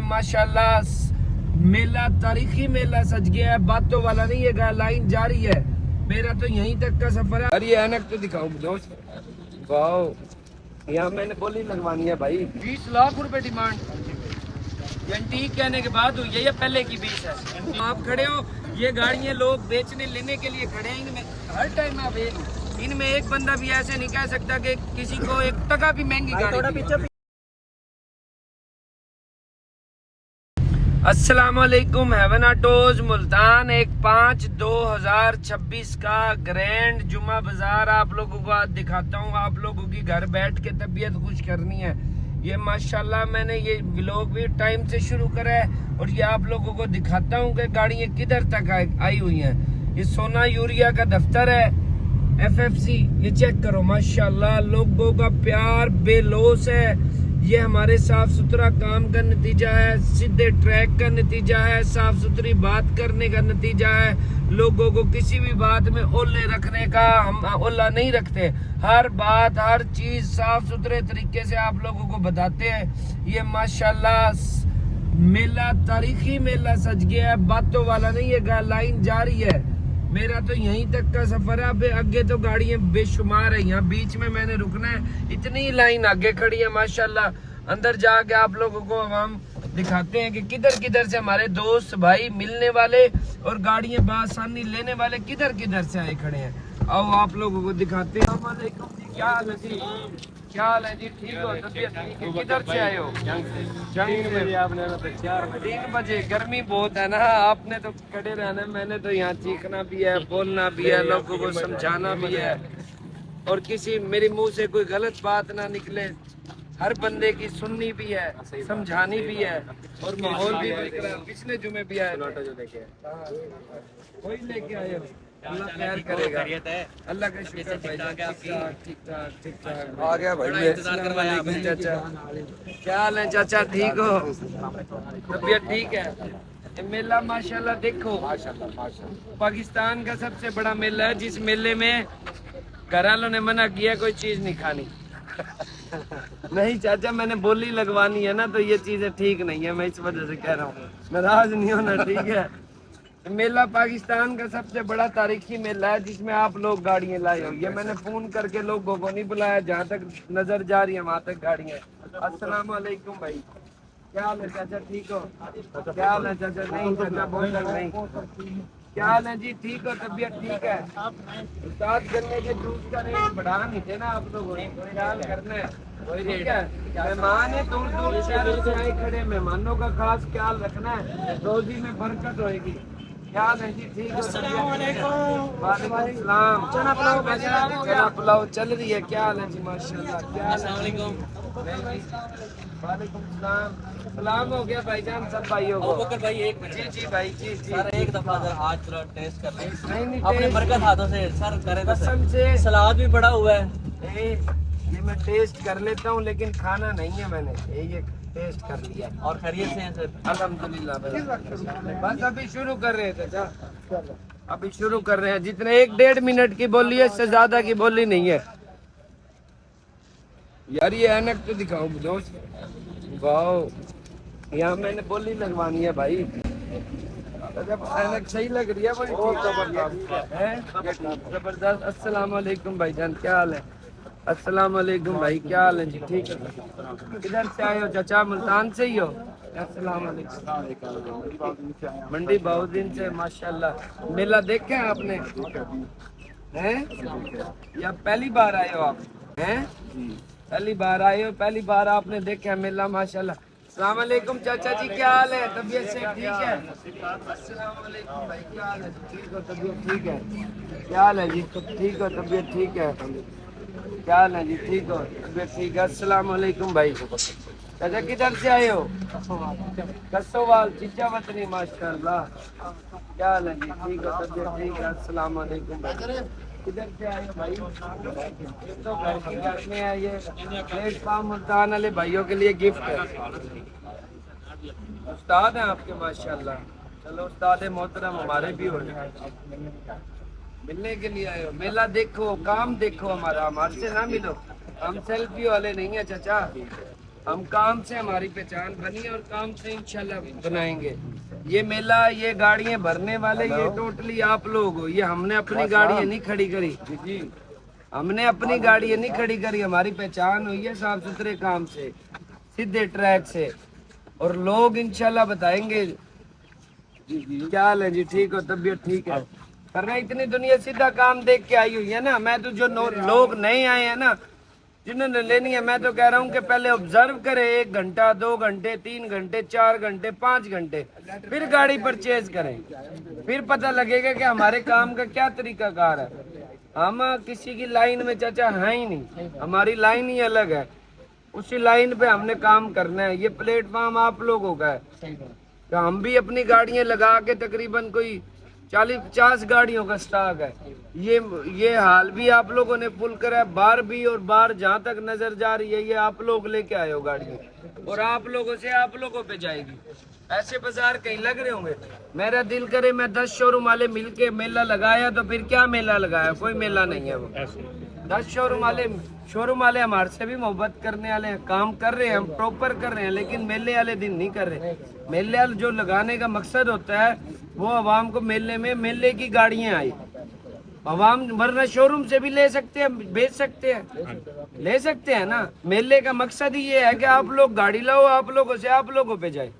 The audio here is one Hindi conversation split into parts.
माशाल्लाह मेला तारीखी मेला सज गया है, बातों वाला नहीं है, लाइन जारी है। मेरा तो यहीं तक का सफर है। अरे ऐनक तो दिखाओ दोस्त, वाह यहाँ मैंने बोली लगवानी है भाई। 20 लाख रुपए डिमांड एंटीक कहने के बाद हुई है, ये पहले की 20 है। आप खड़े हो, ये गाड़ियाँ लोग बेचने लेने के लिए खड़े हैं, इनमें हर टाइम आप इनमें एक बंदा भी ऐसे नहीं कह सकता कि किसी को 1 टका भी महंगी गाड़ी। अस्सलामुअलैकुम, हेवन ऑटोज मुल्तान 1/5/2026 का ग्रैंड जुमा बाजार आप लोगों को आज दिखाता हूँ। आप लोगों की घर बैठ के तबीयत खुश करनी है। ये माशाल्लाह मैंने ये व्लॉग भी टाइम से शुरू करा है और ये आप लोगों को दिखाता हूँ कि गाड़ियाँ किधर तक आई हुई हैं। ये सोना यूरिया का दफ्तर है, FFC। ये चेक करो माशाल्लाह, लोगों का प्यार बेलोस है। ये हमारे साफ सुथरा काम का नतीजा है, सीधे ट्रैक का नतीजा है, साफ सुथरी बात करने का नतीजा है। लोगों को किसी भी बात में ओले रखने का हम ओला नहीं रखते। हर बात हर चीज साफ सुथरे तरीके से आप लोगों को बताते हैं। ये माशाल्लाह मेला तारीखी मेला सज गया है, बातों वाला नहीं है, लाइन जारी है। मेरा तो यहीं तक का सफर है। अब आगे तो गाड़ियां बेशुमार है, यहाँ बीच में मैंने रुकना है। इतनी लाइन आगे खड़ी है माशाल्लाह। अंदर जाके आप लोगों को हम दिखाते हैं कि किधर किधर से हमारे दोस्त भाई मिलने वाले और गाड़ियां बासानी लेने वाले किधर किधर से आए खड़े हैं। आओ आप लोगों को दिखाते हैं। क्या हाल है जी? क्या हाल है जी? ठीक हो? तबीयत ठीक है? किधर से आए हो? जंग में। आपने 3 बजे, गर्मी बहुत है ना, आपने तो खड़े रहना, मैंने तो यहाँ चीखना भी है, बोलना भी है, लोगों को समझाना भी है और किसी मेरे मुंह से कोई गलत बात ना निकले। हर बंदे की सुननी भी है, समझानी भी है और माहौल भी पिछले जुमे भी आए वही लेके आए हो। अल्लाह खैर करेगा, अल्लाह का शुक्र। ठीक ठाक आ गया भाई। चाचा क्या हाल है? चाचा ठीक हो? तबीयत ठीक है? ये मेला माशाल्लाह देखो, पाकिस्तान का सबसे बड़ा मेला है, जिस मेले में घर वालों ने मना किया कोई चीज नहीं खानी। नहीं चाचा, मैंने बोली लगवानी है ना, तो ये चीजें ठीक नहीं है, मैं इस वजह से कह रहा हूँ, नाराज नहीं होना, ठीक है। मेला पाकिस्तान का सबसे बड़ा तारीखी मेला है, जिसमें आप लोग गाड़ियां लाए हो। ये मैंने फोन करके लोगों को नहीं बुलाया, जहाँ तक नजर जा रही है वहाँ तक गाड़ियां। अस्सलाम वालेकुम भाई, क्या हाल है चाचा? ठीक हो? क्या हाल है चाचा? नहीं चाचा बोल नहीं। क्या हाल है जी? ठीक हो? तबीयत ठीक है? उस्ताद गन्ने के जूस का रेट बढ़ा नहीं थे ना आप लोगों ने, ख्याल करना है, ठीक है। मेहमान है, दूर दूर शहरों से आए खड़े, मेहमानों का खास ख्याल रखना है, रोजी में बरकत होएगी। क्या है जी? ठीक है? वालेकुम चना पुलाव चल रही है। क्या हाल है जी? माशाल्लाह। क्या हाल है? वालेकुम सलाम हो गया भाईजान, सब भाइयों को। भाई एक मिनट जी भाई जी सर, एक दफा आज थोड़ा टेस्ट कर लें अपने बरकत हाथों से सर, करें कसम से। सलाद भी पड़ा हुआ है, ये मैं टेस्ट कर लेता हूँ, लेकिन खाना नहीं है, मैंने ये टेस्ट कर लिया। और खैरियत से हैं सर? अल्हम्दुलिल्लाह। बस अभी शुरू कर रहे थे, अभी शुरू कर रहे हैं। जितने 1-1.5 मिनट की बोली है, इससे ज्यादा की बोली नहीं है यार। ये ऐनक तो दिखाओ दोस्त, वाह यहाँ मैंने बोली लगवानी है भाई। जब ऐनक सही लग रही है बड़ी जबरदस्त। अस्सलाम वालेकुम भाईजान, क्या हाल है? अस्सलाम वालेकुम भाई, क्या हाल है जी? ठीक है। किधर से आए हो चाचा? मुल्तान से ही हो? अस्सलाम वालेकुम। मंडी बहुत दिन से माशाल्लाह। मेला देखे हैं आपने? हैं या पहली बार आए हो आप? हैं पहली बार आए हो? पहली बार आपने देखा मेला माशाल्लाह। अस्सलाम वालेकुम चाचा जी, क्या हाल है? तबीयत से ठीक है? अस्सलाम वालेकुम भाई, क्या हाल है? ठीक हो? तबीयत ठीक है? क्या हाल है जी? ठीक हो? तबीयत ठीक है? क्या हाल है जी? ठीक हो? तबीयत ठीक है? अस्सलाम वालेकुम भाई। चाचा किधर से आए हो? कसोवाल चिच्चा वतनी, माशाल्लाह। क्या हाल है जी? ठीक हो? तबीयत ठीक है? अस्सलाम वालेकुम भाई। किधर से आए हो भाई? तो घर में है, ये प्लेटफॉर्म मुल्तान वाले भाइयों के लिए गिफ्ट है। उस्ताद हैं आपके माशाल्लाह। चलो उस्ताद मोहतरम हमारे भी हो जाए, मिलने के लिए आए हो। मेला देखो, काम देखो हमारा, हमारे से ना मिलो, हम सेल्फी वाले नहीं है चाचा। हम काम से हमारी पहचान बनी है और काम से इंशाल्लाह बनाएंगे। ये मेला, ये गाड़ियां भरने वाले, ये टोटली आप लोग हो। ये हमने अपनी गाड़ियां नहीं खड़ी करी, हमने अपनी गाड़ियां नहीं खड़ी करी। हमारी पहचान हुई है साफ सुथरे काम से, सीधे ट्रैक से। और लोग इंशाल्लाह बताएंगे। क्या हाल है जी? ठीक हो? तबीयत ठीक है? वरना इतनी दुनिया सीधा काम देख के आई हुई है ना। मैं तो जो लोग नए आए हैं ना, जिन्होंने लेनी है, मैं तो कह रहा हूँ कि पहले ऑब्जर्व करे 1 घंटा, 2 घंटे, 3 घंटे, 4 घंटे, 5 घंटे, फिर गाड़ी परचेज करें। फिर पता लगेगा कि हमारे काम का क्या तरीकाकार है। हम किसी की लाइन में चाचा है ही नहीं, हमारी लाइन ही अलग है। उसी लाइन पे हमने काम करना है। ये प्लेटफॉर्म आप लोगों का है। तो हम भी अपनी गाड़ियां लगा के तकरीबन कोई 40-50 गाड़ियों का स्टॉक है। ये हाल भी आप लोगों ने फुल करा है। बार भी और बार जहाँ तक नजर जा रही है, ये आप लोग लेके आए हो गाड़ियाँ, और आप लोगों से आप लोगों पे जाएगी। ऐसे बाजार कहीं लग रहे होंगे। मेरा दिल करे मैं 10 शोरूम वाले मिलके मेला लगाया तो फिर क्या मेला लगाया? कोई मेला नहीं है वो। 10 शोरूम वाले हमारे से भी मोहब्बत करने वाले हैं, काम कर रहे हैं, हम प्रॉपर कर रहे हैं, लेकिन मेले वाले दिन नहीं कर रहे। मेले वाले जो लगाने का मकसद होता है वो अवाम को मेले में मेले की गाड़ियां आई। अवाम वरना शोरूम से भी ले सकते हैं, बेच सकते हैं, ले सकते हैं ना। मेले का मकसद ही ये है कि आप लोग गाड़ी लाओ, आप लोगों से आप लोगों पे जाए।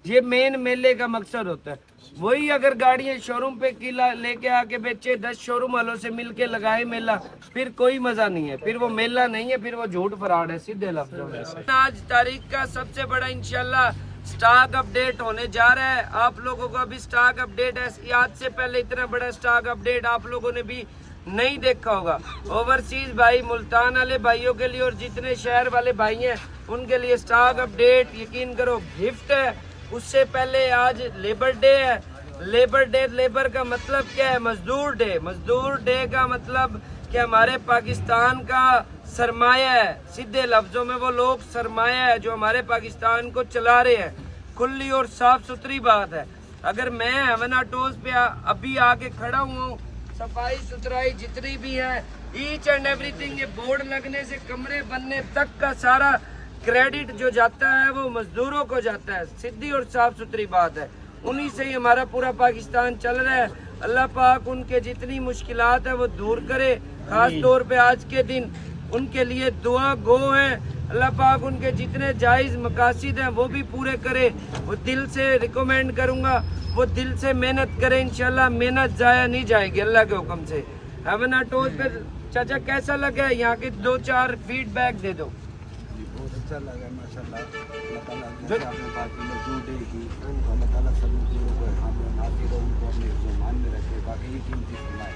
ये मेन मेले का मकसद होता है। वही अगर गाड़ियां शोरूम पे किला लेके आके बेचे, 10 शोरूम वालों से मिलके लगाए मेला, फिर कोई मजा नहीं है। फिर वो मेला नहीं है, फिर वो झूठ फराड है सीधे लफ्जों में। आज तारीख का सबसे बड़ा इंशाल्लाह स्टॉक अपडेट होने जा रहा है। आप लोगों को अभी स्टॉक अपडेट है, आज से पहले इतना बड़ा स्टॉक अपडेट आप लोगों ने भी नहीं देखा होगा। ओवरसीज भाई, मुल्तान वाले भाइयों के लिए और जितने शहर वाले भाई हैं उनके लिए स्टॉक अपडेट यकीन करो गिफ्ट है। उससे पहले आज लेबर डे है। लेबर डे, लेबर का मतलब क्या है? मजदूर डे। मजदूर डे का मतलब कि हमारे पाकिस्तान का सरमाया है। सीधे लफ्जों में वो लोग सरमाया है जो हमारे पाकिस्तान को चला रहे हैं। खुली और साफ सुथरी बात है। अगर मैं हेवन ऑटोज पे अभी आके खड़ा हुआ हूँ, सफाई सुथराई जितनी भी है, ईच एंड एवरीथिंग, ये बोर्ड लगने से कमरे बनने तक का सारा क्रेडिट जो जाता है वो मजदूरों को जाता है। सीधी और साफ सुथरी बात है। उन्हीं से ही हमारा पूरा पाकिस्तान चल रहा है। अल्लाह पाक उनके जितनी मुश्किलात है वो दूर करे। खास तौर पे आज के दिन उनके लिए दुआ गो है। अल्लाह पाक उनके जितने जायज़ मकासद हैं वो भी पूरे करे। वो दिल से रिकमेंड करूँगा, वो दिल से मेहनत करे। इंशाल्लाह मेहनत जाया नहीं जाएगी अल्लाह के हुक्म से। हेवन ऑटोज पे चाचा कैसा लगा? यहाँ के 2-4 फीडबैक दे दो। बहुत अच्छा लगा माशाल्लाह। अल्लाह ताला जैसे आपने बात की मजदूर डे की, अल्लाह ताला सभी चीज़ों को हम नाती रहो, उनको अपने मान में रखे। बाकी ये कीमती सुनाए।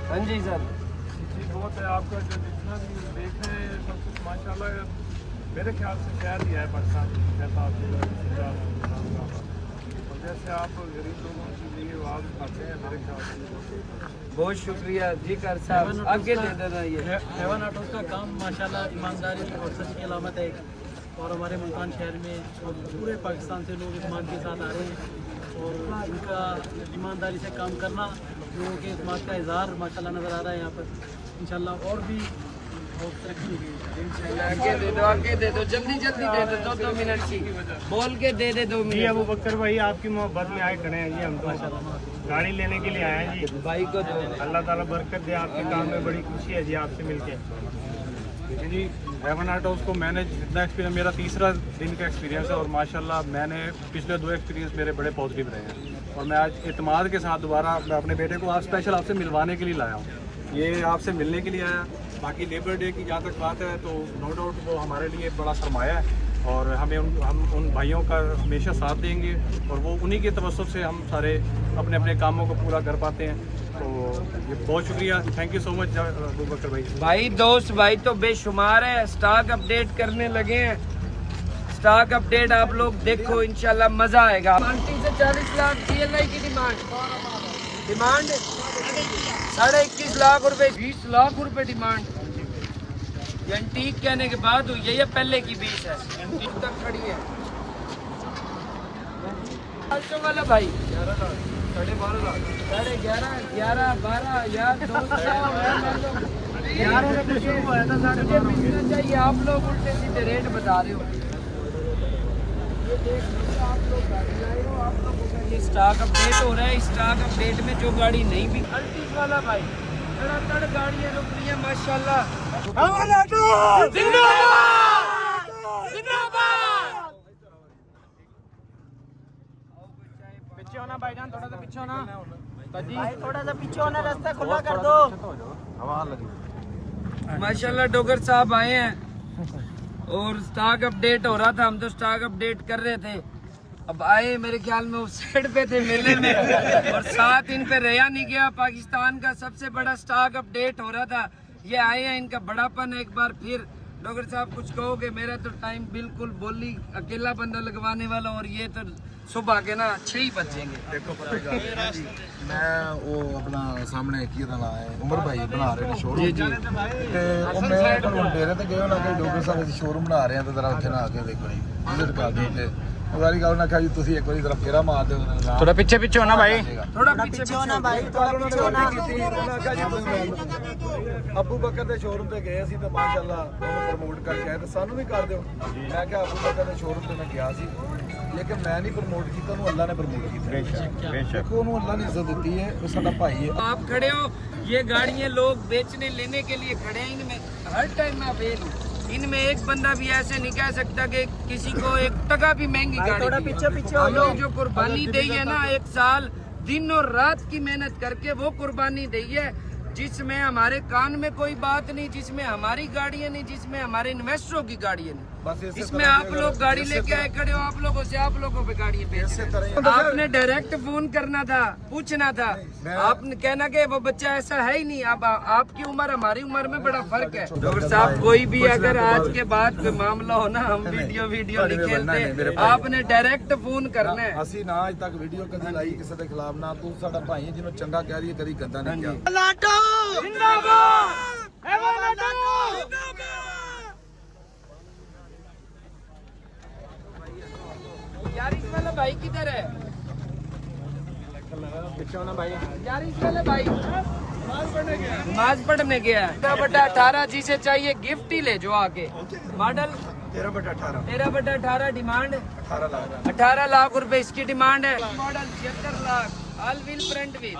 हाँ जी सर, जी बहुत है आपका जो जितना भी देख रहे हैं सब कुछ माशाल्लाह मेरे ख्याल से खैर ही है पाकिस्तान जैसा आप और जैसे आप गरीब लोगों के लिए आवाज़ उठाते हैं मेरे ख्याल से बहुत शुक्रिया जी। कर साहब आगे दे देना। ये हेवन ऑटोज़ का काम माशाल्लाह ईमानदारी और सच की अलामत है। और हमारे मुल्तान शहर में और पूरे पाकिस्तान से लोग इस्माद के साथ आ रहे हैं और उनका ईमानदारी से काम करना, लोगों के इस्माद का इजहार माशाल्लाह नज़र आ रहा है यहाँ पर। इंशाल्लाह और भी बहुत तरक्की होगी। आगे दे दो, आगे दे दो, जल्दी जल्दी दे दो। 2 मिनट की बोल के दे दे 2 जी मिनट। अबू बकर भाई आपकी मोहब्बत में आए खड़े हैं जी। हम तो गाड़ी लेने के लिए आए हैं जी। भाई को दो। अल्लाह ताला बरकत दे, आपके काम में बड़ी खुशी है जी आपसे मिलके। देखिए जी हेवन ऑटोज़ को मैंने जितना एक्सपीरियंस, मेरा तीसरा दिन का एक्सपीरियंस है और माशाल्लाह मैंने पिछले 2 एक्सपीरियंस मेरे बड़े पॉजिटिव रहे हैं। और मैं आज एतमाद के साथ दोबारा मैं अपने बेटे को आज स्पेशल आपसे मिलवाने के लिए लाया हूँ। ये आपसे मिलने के लिए आया। बाकी लेबर डे की जहाँ तक बात है तो नो डाउट वो हमारे लिए बड़ा सरमाया है और हम उन भाइयों का हमेशा साथ देंगे और वो उन्हीं के तवज्जुह से हम सारे अपने अपने कामों को पूरा कर पाते हैं। तो ये बहुत शुक्रिया, thank you so much Abu Bakar भाई। भाई दोस्त भाई तो बेशुमार है। स्टॉक अपडेट करने लगे हैं। स्टॉक अपडेट आप लोग देखो, इंशाल्लाह मजा आएगा। 30 से 40 लाख GLI की डिमांड 21.5 लाख रुपए, 20 लाख रुपए डिमांड। एंटीक कहने के बाद हुई है, ये पहले की 20 है। एंटीक तक खड़ी है। 500 वाला भाई 11.5 लाख, 11.5, 11, 12 यार 200 यार मुझे चाहिए। आप लोग उल्टे सीधे रेट बता रहे हो। देख लीजिए आप लोग गाड़ी लाए हो, आप लोगों का ये स्टॉक अपडेट हो रहा है। स्टॉक अपडेट में जो गाड़ी नहीं भी अल्टीज वाला भाई तड़ गाड़ियाँ रुक रही है माशाल्लाह। पीछे होना भाईजान, थोड़ा सा पीछे होना। भाई थोड़ा सा पीछे होना, रास्ता खुला कर दो। माशाल्लाह डोगर साहब आए हैं और स्टॉक अपडेट हो रहा था, हम तो स्टॉक अपडेट कर रहे थे। अब आए मेरे ख्याल में उस साइड पे थे मेले में और साथ इन पे रहा नहीं गया। पाकिस्तान का सबसे बड़ा स्टॉक अपडेट हो रहा था, ये आए हैं, इनका बड़ापन है। एक बार फिर डोगर साहब कुछ कहोगे? मेरा तो टाइम बिल्कुल बोली अकेला बंदा लगवाने वाला और ये तो सुबह के ना 6 ही बजेंगे। देखो मैं वो अपना सामने की दा है उमर भाई बना रहे ने शोरूम जी जी ਤੇ ਉਹ ਮੈਂ ਤੁਹਾਨੂੰ ਡੇਰੇ ਤੇ ਗਿਆ ਨਾ ਕਿ ਡੋਗਰ ਸਾਹਿਬ ਦੇ ਸ਼ੋਰੂਮ ਬਣਾ ਰਹੇ ਆ ਤੇ ਜ਼ਰਾ ਉੱਥੇ ਨਾ ਆ ਕੇ ਦੇਖੋ ਜੀ ਵਿਜ਼ਿਟ ਕਰ ਦਿਓ ਤੇ ਉਹਦਾਰੀ ਗੱਲ ਨਾ ਕਿਹਾ ਜੀ ਤੁਸੀਂ ਇੱਕ ਵਾਰੀ ਜ਼ਰਾ ਫੇਰਾ ਮਾਰ ਦਿਓ थोड़ा पीछे पीछे होना भाई। थोड़ा पीछे होना भाई, ਥੋੜਾ ਪੀछੇ ਹੋਣਾ ਉਹਨਾਂ ਕਿਹਾ ਜੀ ਤੁਸੀਂ ਅੱਬੂ ਬਕਰ ਦੇ ਸ਼ੋਰੂਮ ਤੇ ਗਏ ਸੀ ਤੇ ਮਾਸ਼ਾਅੱਲਾ ਉਹਨੂੰ ਪ੍ਰਮੋਟ ਕਰਕੇ ਆਏ ਤੇ ਸਾਨੂੰ ਵੀ ਕਰ ਦਿਓ। ਮੈਂ ਕਿਹਾ ਅੱਬੂ ਬਕਰ ਦੇ ਸ਼ੋਰੂਮ ਤੇ ਮੈਂ ਗਿਆ ਸੀ ਲੇਕਿਨ ਮੈਂ ਨਹੀਂ ਪ੍ਰਮੋਟ ਕੀਤਾ, ਉਹਨੂੰ ਅੱਲਾ ਨੇ ਪ੍ਰਮੋਟ ਕੀਤਾ। ਦੇਖੋ ਉਹਨੂੰ ਅੱਲਾ ਨੇ ਇੱਜ਼ਤ ਦਿੱਤੀ ਹੈ, ਉਹ ਸਾਡਾ ਭਾਈ है। आप खड़े हो, ये गाड़ियाँ लोग बेचने लेने के लिए खड़े हैं। इनमें हर टाइम मैं फेल हूँ। इनमें एक बंदा भी ऐसे नहीं कह सकता कि किसी को 1 टका भी महंगी गाड़ी थोड़ा दी है। पीछे पीछे हो हम जाओ। लोग जो कुर्बानी दी है ना, 1 साल दिन और रात की मेहनत करके वो कुर्बानी दी है, जिसमें हमारे कान में कोई बात नहीं, जिसमें हमारी गाड़ियाँ नहीं, जिसमें हमारे इन्वेस्टरों की गाड़ियाँ नहीं। बस इसी इसमें तरह आप लोग गाड़ी लेके आए खड़े हो, आप लोगों से आप लोगों पे गाड़ियाँ बेच इसी रहे तरह हैं। आपने डायरेक्ट फोन करना था, पूछना था। आपने कहना कि वो बच्चा ऐसा है ही नहीं। अब आपकी उम्र हमारी उम्र में बड़ा फर्क है। डॉक्टर साहब कोई भी अगर आज के बाद कोई मामला हो ना, हम वीडियो नहीं खेलते, आपने डायरेक्ट फोन करना है। ਅਸੀਂ ਨਾ ਅੱਜ ਤੱਕ ਵੀਡੀਓ ਕਦੀ ਲਾਈ ਕਿਸੇ ਦੇ ਖਿਲਾਫ ਨਾ। ਤੂੰ ਸਾਡਾ ਭਾਈ ਹੈ, ਜਿਹਨੂੰ ਚੰਗਾ ਕਹਿ ਰਹੀ ਹੈ, ਕਦੀ ਗੰਦਾ ਨਹੀਂ ਕਿਹਾ। यारिस वाला भाई किधर है? यारिस वाला भाई नमाज पढ़ने गया है। 13/18 जिसे चाहिए गिफ्ट ही ले जो आके। मॉडल 13/18 डिमांड 18 लाख रुपए इसकी डिमांड है। Model 76 lakh, all wheel front wheel.